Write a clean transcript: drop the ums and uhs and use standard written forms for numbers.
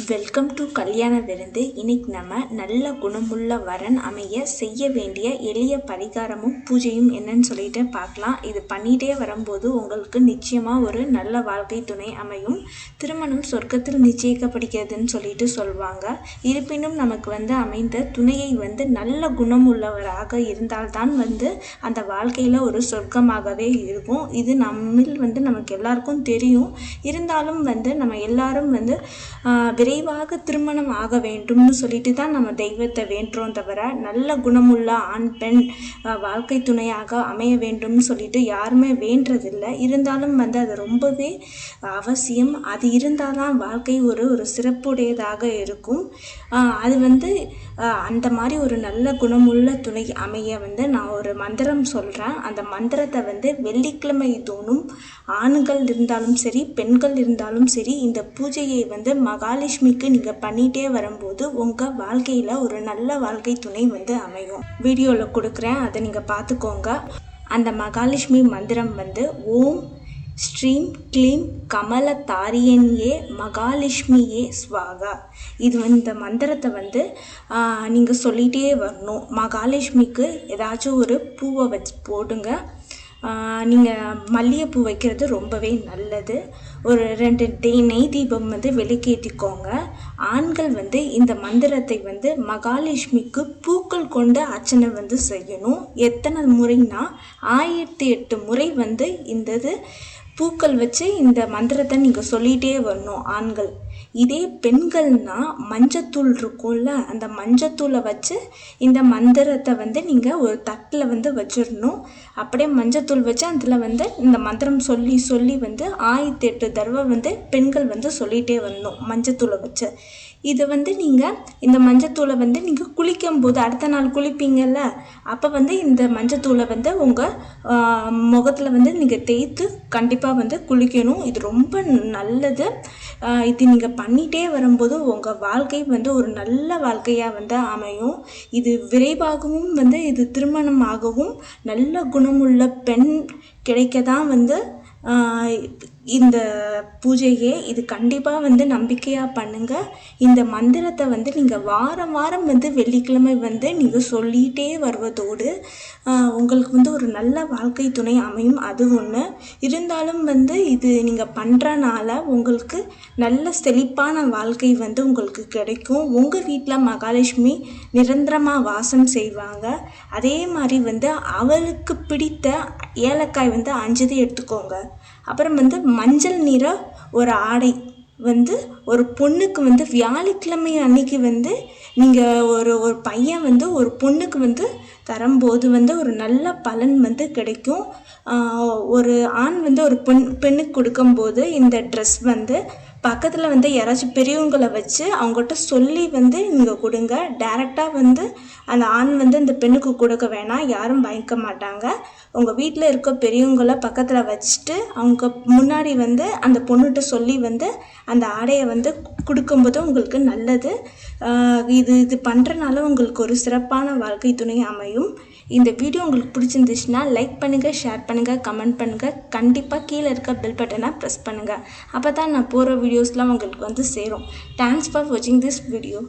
Welcome to கல்யாண விருந்து. இன்னைக்கு நம்ம நல்ல குணமுள்ள வரன் அமைய செய்ய வேண்டிய எளிய பரிகாரமும் பூஜையும் என்னன்னு சொல்லிட்டு பார்க்கலாம். இது பண்ணிகிட்டே வரும்போது உங்களுக்கு நிச்சயமாக ஒரு நல்ல வாழ்க்கை துணை அமையும். திருமணம் சொர்க்கத்தில் நிச்சயிக்கப்படுகிறதுன்னு சொல்லிட்டு சொல்லுவாங்க. இருப்பினும் நமக்கு அமைந்த துணையை நல்ல குணம் உள்ளவராக இருந்தால்தான் அந்த வாழ்க்கையில் ஒரு சொர்க்கமாகவே இருக்கும். இது நம்மில் நமக்கு எல்லாருக்கும் தெரியும். இருந்தாலும் நம்ம எல்லாரும் விரைவாக திருமணம் ஆக வேண்டும்னு சொல்லிட்டு தான் நம்ம தெய்வத்தை வேண்டுறோம். தவிர நல்ல குணமுள்ள ஆண் பெண் வாழ்க்கை துணையாக அமைய வேண்டும்னு சொல்லிட்டு யாருமே வேண்டதில்லை. இருந்தாலும் அது ரொம்பவே அவசியம். அது இருந்தால் தான் வாழ்க்கை ஒரு சிறப்புடையதாக இருக்கும். அது அந்த மாதிரி ஒரு நல்ல குணமுள்ள துணை அமைய நான் ஒரு மந்திரம் சொல்கிறேன். அந்த மந்திரத்தை வெள்ளிக்கிழமை தோறும் ஆண்கள் இருந்தாலும் சரி பெண்கள் இருந்தாலும் சரி இந்த பூஜையை மகாலட்சுமிக்கு நீங்கள் பண்ணிகிட்டே வரும்போது உங்கள் வாழ்க்கையில் ஒரு நல்ல வாழ்க்கை துணை அமையும். வீடியோவில் கொடுக்குறேன், அதை நீங்கள் பார்த்துக்கோங்க. அந்த மகாலட்சுமி மந்திரம் ஓம் ஸ்ரீம் க்ளீம் கமல தாரியன்யே மகாலட்சுமியே ஸ்வாகா. இது இந்த மந்திரத்தை நீங்கள் சொல்லிகிட்டே வரணும். மகாலட்சுமிக்கு ஏதாச்சும் ஒரு பூவை வச்சு போடுங்க. நீங்கள் மல்லிகைப்பூ வைக்கிறது ரொம்பவே நல்லது. ஒரு 2 நெய் தீபம் விளக்கேற்றிக்கோங்க. ஆண்கள் இந்த மந்திரத்தை மகாலட்சுமிக்கு பூக்கள் கொண்டு அர்ச்சனை செய்யணும். எத்தனை முறைனா 1008 முறை இந்த பூக்கள் வச்சு இந்த மந்திரத்தை நீங்கள் சொல்லிகிட்டே வரணும் ஆண்கள். இதே பெண்கள்னா மஞ்சத்தூள் இருக்கும்ல, அந்த மஞ்சத்தூளை வச்சு இந்த மந்திரத்தை நீங்கள் ஒரு தட்டில் வச்சிடணும். அப்படியே மஞ்சத்தூள் வச்சு அதில் இந்த மந்திரம் சொல்லி 1008 தடவை பெண்கள் சொல்லிகிட்டே வரணும் மஞ்சத்தூளை வச்சு. இதை நீங்கள் இந்த மஞ்சத்தூளை நீங்கள் குளிக்கும்போது அடுத்த நாள் குளிப்பீங்கள்ல, அப்போ இந்த மஞ்சத்தூளை உங்கள் முகத்தில் நீங்கள் தேய்த்து கண்டிப்பாக குளிக்கணும். இது ரொம்ப நல்லது. இது நீங்கள் பண்ணிகிட்டே வரும்போது உங்கள் வாழ்க்கை ஒரு நல்ல வாழ்க்கையாக அமையும். இது விரைவாகவும் இது திருமணமாகவும் நல்ல குணமுள்ள பெண் கிடைக்க தான் இந்த பூஜையே. இது கண்டிப்பாக நம்பிக்கையாக பண்ணுங்கள். இந்த மந்திரத்தை நீங்கள் வாரம் வாரம் வெள்ளிக்கிழமை நீங்கள் சொல்லிகிட்டே வருவதோடு உங்களுக்கு ஒரு நல்ல வாழ்க்கை துணை அமையும். அது ஒன்று. இருந்தாலும் இது நீங்கள் பண்ணுறனால உங்களுக்கு நல்ல செழிப்பான வாழ்க்கை உங்களுக்கு கிடைக்கும். உங்கள் வீட்டில் மகாலட்சுமி நிரந்தரமாக வாசம் செய்வாங்க. அதே மாதிரி அவளுக்கு பிடித்த ஏலக்காய் 5 எடுத்துக்கோங்க. அப்புறம் மஞ்சள் நிற ஒரு ஆடை ஒரு பொண்ணுக்கு வியாழக்கிழமை அன்னைக்கு நீங்கள் ஒரு பையன் ஒரு பொண்ணுக்கு தரும்போது ஒரு நல்ல பலன் கிடைக்கும். ஒரு ஆண் ஒரு பெண்ணுக்கு கொடுக்கும்போது இந்த ட்ரெஸ் பக்கத்தில் யாராச்சும் பெரியவங்களை வச்சு அவங்ககிட்ட சொல்லி நீங்கள் கொடுங்க. டைரெக்டாக அந்த ஆண் அந்த பெண்ணுக்கு கொடுக்க வேணாம், யாரும் வாங்கிக்க மாட்டாங்க. உங்கள் வீட்டில் இருக்க பெரியவங்களை பக்கத்தில் வச்சுட்டு அவங்க முன்னாடி அந்த பொண்ணுகிட்ட சொல்லி அந்த ஆடையை கொடுக்கும்போது உங்களுக்கு நல்லது. இது பண்ணுறனால உங்களுக்கு ஒரு சிறப்பான வாழ்க்கை துணை அமையும். இந்த வீடியோ உங்களுக்கு பிடிச்சிருந்துச்சுன்னா லைக் பண்ணுங்கள், ஷேர் பண்ணுங்கள், கமெண்ட் பண்ணுங்கள். கண்டிப்பாக கீழே இருக்க பெல் பட்டனை ப்ரெஸ் பண்ணுங்கள். அப்போ தான் நான் போகிற வீடியோஸ்லாம் உங்களுக்கு சேரும். தேங்க்ஸ் ஃபார் வாட்சிங் திஸ் வீடியோ.